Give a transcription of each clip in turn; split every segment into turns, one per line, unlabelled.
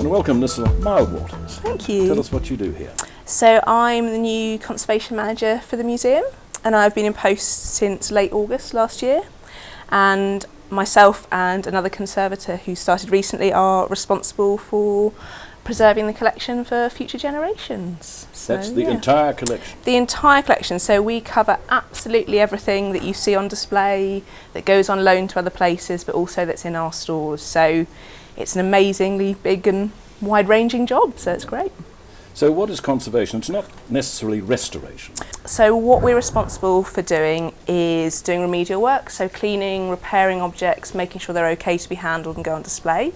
And welcome, Nyssa Mildwaters.
Thank you.
Tell us what you do here.
So I'm the new conservation manager for the museum, and I've been in post since late August last year. And myself and another conservator who started recently are responsible for preserving the collection for future generations. So,
That's the entire collection?
The entire collection. So we cover absolutely everything that you see on display, that goes on loan to other places, but also that's in our stores. So it's an amazingly big and wide-ranging job, so it's great.
So what is conservation? It's not necessarily restoration.
So what we're responsible for doing is doing remedial work, so cleaning, repairing objects, making sure they're okay to be handled and go on display.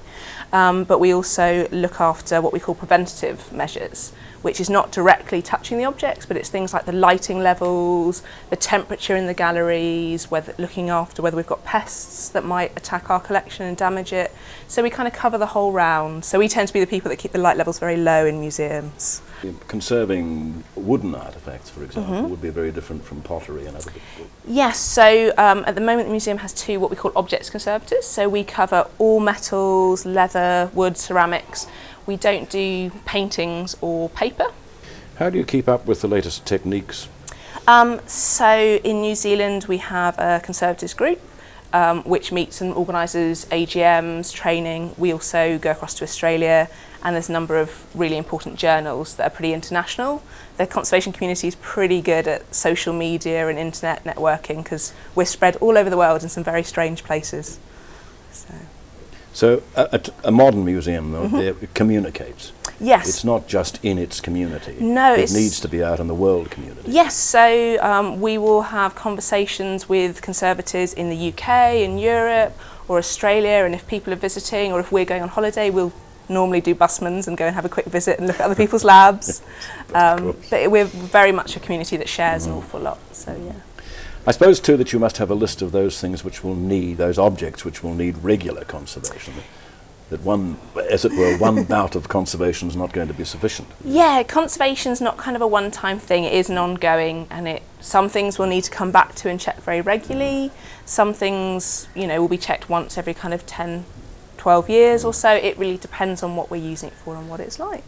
But we also look after what we call preventative measures, which is not directly touching the objects, but it's things like the lighting levels, the temperature in the galleries, looking after whether we've got pests that might attack our collection and damage it. So we kind of cover the whole round. So we tend to be the people that keep the light levels very low in museums.
Conserving wooden artefacts, for example, would be very different from pottery and other bits.
Yes, so at the moment the museum has two what we call objects conservators. So we cover all metals, leather, wood, ceramics. We don't do paintings or paper.
How do you keep up with the latest techniques?
So in New Zealand we have a conservators group which meets and organises AGMs, training. We also go across to Australia, and there's a number of really important journals that are pretty international. The conservation community is pretty good at social media and internet networking because we're spread all over the world in some very strange places.
So a modern museum, though, it communicates.
Yes.
It's not just in its community.
No,
it needs to be out in the world community.
Yes, so we will have conversations with conservators in the UK, in Europe, or Australia, and if people are visiting or if we're going on holiday, we'll normally do busmans and go and have a quick visit and look at other people's labs. But we're very much a community that shares an awful lot, so yeah.
I suppose too that you must have a list of those things which will need, those objects which will need regular conservation. That one, as it were, one bout of conservation is not going to be sufficient.
Yeah, conservation's not kind of a one-time thing. It is an ongoing, and some things we'll need to come back to and check very regularly. Some things, will be checked once every kind of 10, 12 years or so. It really depends on what we're using it for and what it's like.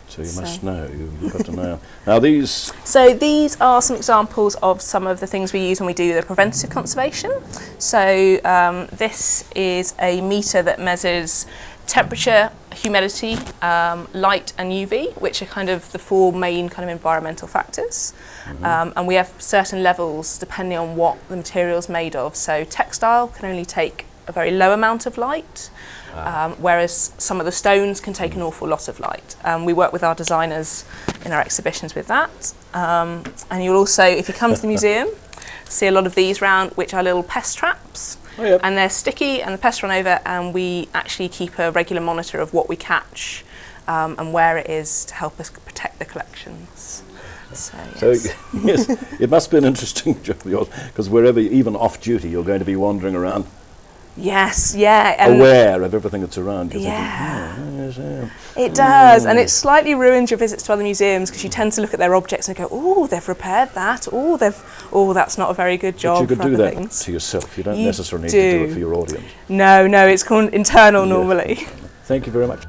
So you must know, you've got to know. Now these...
So these are some examples of some of the things we use when we do the preventative conservation. So this is a meter that measures temperature, humidity, light and UV, which are kind of the four main kind of environmental factors. And we have certain levels depending on what the material's made of. So textile can only take a very low amount of light. Whereas some of the stones can take an awful lot of light. We work with our designers in our exhibitions with that. And you'll also, if you come to the museum, see a lot of these round, which are little pest traps.
Oh, yep.
And they're sticky and the pests run over, and we actually keep a regular monitor of what we catch and where it is to help us protect the collections. So
yes, it must be an interesting job of yours, because wherever, even off duty, you're going to be wandering around.
Yes, yeah.
Aware of everything that's around you.
Yeah.
Thinking, yes, yeah.
It does, and it slightly ruins your visits to other museums because you tend to look at their objects and go, oh, they've repaired that, that's not a very good job.
But you could
for
do
other
that
things.
to yourself. You don't necessarily need to do it for your audience.
No, it's called internal normally.
Thank you very much.